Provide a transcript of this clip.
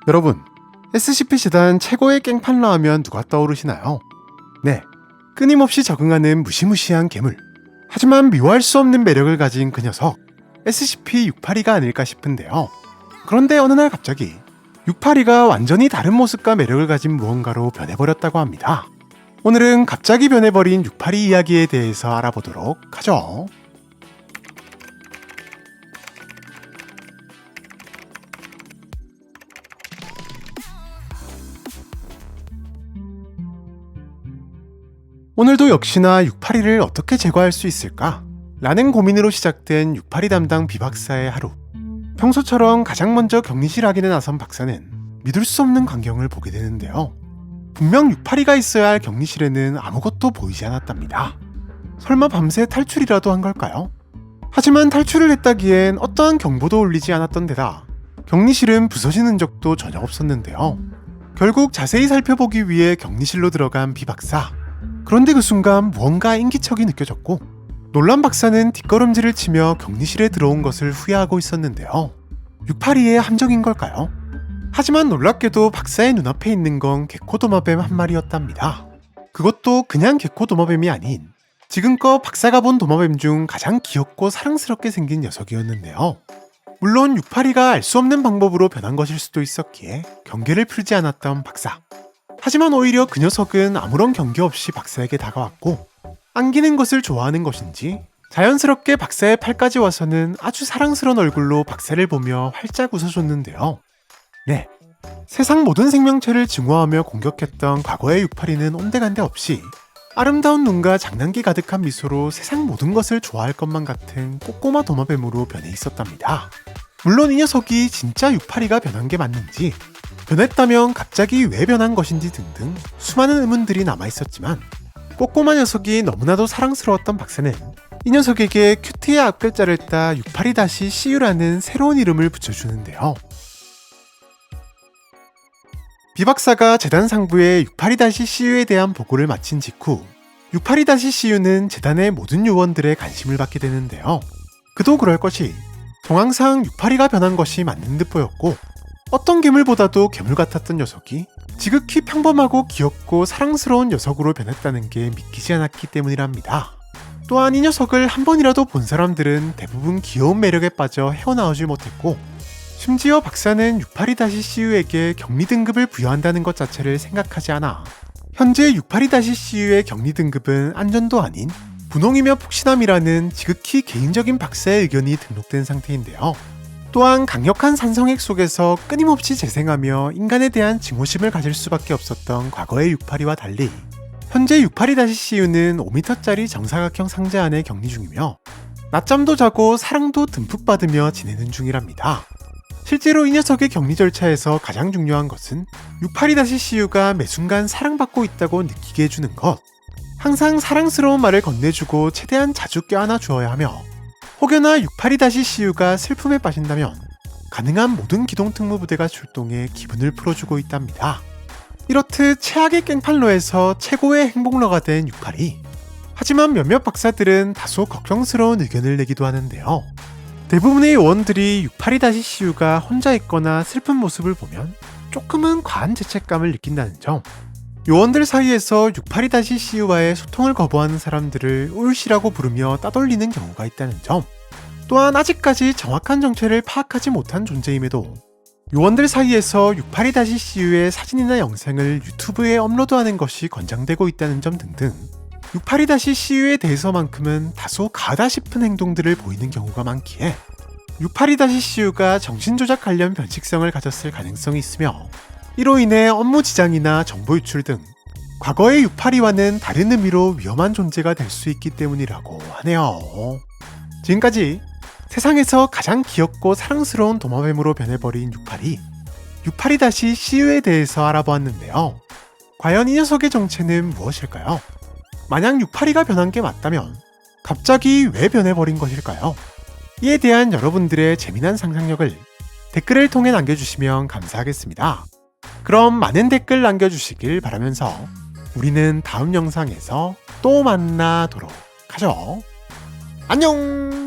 여러분, SCP 재단 최고의 깽판러 하면 누가 떠오르시나요? 네, 끊임없이 적응하는 무시무시한 괴물. 하지만 미워할 수 없는 매력을 가진 그 녀석, SCP-682가 아닐까 싶은데요. 그런데 어느 날 갑자기 682가 완전히 다른 모습과 매력을 가진 무언가로 변해버렸다고 합니다. 오늘은 갑자기 변해버린 682 이야기에 대해서 알아보도록 하죠. 오늘도 역시나 682를 어떻게 제거할 수 있을까? 라는 고민으로 시작된 682 담당 비박사의 하루. 평소처럼 가장 먼저 격리실 확인에 나선 박사는 믿을 수 없는 광경을 보게 되는데요. 분명 682가 있어야 할 격리실에는 아무것도 보이지 않았답니다. 설마 밤새 탈출이라도 한 걸까요? 하지만 탈출을 했다기엔 어떠한 경보도 울리지 않았던 데다 격리실은 부서진 흔적도 전혀 없었는데요. 결국 자세히 살펴보기 위해 격리실로 들어간 비박사. 그런데 그 순간 무언가 인기척이 느껴졌고 놀란 박사는 뒷걸음질을 치며 격리실에 들어온 것을 후회하고 있었는데요. 682의 함정인 걸까요? 하지만 놀랍게도 박사의 눈앞에 있는 건 개코도마뱀 한 마리였답니다. 그것도 그냥 개코도마뱀이 아닌 지금껏 박사가 본 도마뱀 중 가장 귀엽고 사랑스럽게 생긴 녀석이었는데요. 물론 682가 알 수 없는 방법으로 변한 것일 수도 있었기에 경계를 풀지 않았던 박사. 하지만 오히려 그 녀석은 아무런 경계 없이 박사에게 다가왔고 안기는 것을 좋아하는 것인지 자연스럽게 박사의 팔까지 와서는 아주 사랑스러운 얼굴로 박사를 보며 활짝 웃어줬는데요. 네, 세상 모든 생명체를 증오하며 공격했던 과거의 682는 온데간데 없이 아름다운 눈과 장난기 가득한 미소로 세상 모든 것을 좋아할 것만 같은 꼬꼬마 도마뱀으로 변해 있었답니다. 물론 이 녀석이 진짜 682가 변한 게 맞는지 변했다면 갑자기 왜 변한 것인지 등등 수많은 의문들이 남아있었지만 꼬꼬마 녀석이 너무나도 사랑스러웠던 박사는 이 녀석에게 큐트의 앞글자를 따 682-CU라는 새로운 이름을 붙여주는데요. 비박사가 재단 상부에 682-CU에 대한 보고를 마친 직후 682-CU는 재단의 모든 요원들의 관심을 받게 되는데요. 그도 그럴 것이 정황상 682가 변한 것이 맞는 듯 보였고 어떤 괴물보다도 괴물 같았던 녀석이 지극히 평범하고 귀엽고 사랑스러운 녀석으로 변했다는 게 믿기지 않았기 때문이랍니다. 또한 이 녀석을 한 번이라도 본 사람들은 대부분 귀여운 매력에 빠져 헤어나오지 못했고 심지어 박사는 682-CU에게 격리 등급을 부여한다는 것 자체를 생각하지 않아 현재 682-CU의 격리 등급은 안전도 아닌 분홍이며 푹신함이라는 지극히 개인적인 박사의 의견이 등록된 상태인데요. 또한 강력한 산성액 속에서 끊임없이 재생하며 인간에 대한 증오심을 가질 수밖에 없었던 과거의 682와 달리 현재 682-CU는 5m짜리 정사각형 상자 안에 격리 중이며 낮잠도 자고 사랑도 듬뿍 받으며 지내는 중이랍니다. 실제로 이 녀석의 격리 절차에서 가장 중요한 것은 682-CU가 매 순간 사랑받고 있다고 느끼게 해주는 것. 항상 사랑스러운 말을 건네주고 최대한 자주 껴안아 주어야 하며 혹여나 682-CU가 슬픔에 빠진다면 가능한 모든 기동특무부대가 출동해 기분을 풀어주고 있답니다. 이렇듯 최악의 깽판러에서 최고의 행복러가 된 682. 하지만 몇몇 박사들은 다소 걱정스러운 의견을 내기도 하는데요. 대부분의 요원들이 682-CU가 혼자 있거나 슬픈 모습을 보면 조금은 과한 죄책감을 느낀다는 점. 요원들 사이에서 682-CU와의 소통을 거부하는 사람들을 울시라고 부르며 따돌리는 경우가 있다는 점. 또한 아직까지 정확한 정체를 파악하지 못한 존재임에도 요원들 사이에서 682-CU의 사진이나 영상을 유튜브에 업로드하는 것이 권장되고 있다는 점 등등 682-CU에 대해서만큼은 다소 가하다 싶은 행동들을 보이는 경우가 많기에 682-CU가 정신조작 관련 변식성을 가졌을 가능성이 있으며 이로 인해 업무 지장이나 정보 유출 등 과거의 682와는 다른 의미로 위험한 존재가 될 수 있기 때문이라고 하네요. 지금까지 세상에서 가장 귀엽고 사랑스러운 도마뱀으로 변해버린 682, 682-CU에 대해서 알아보았는데요. 과연 이 녀석의 정체는 무엇일까요? 만약 682가 변한 게 맞다면 갑자기 왜 변해버린 것일까요? 이에 대한 여러분들의 재미난 상상력을 댓글을 통해 남겨주시면 감사하겠습니다. 그럼 많은 댓글 남겨주시길 바라면서 우리는 다음 영상에서 또 만나도록 하죠. 안녕!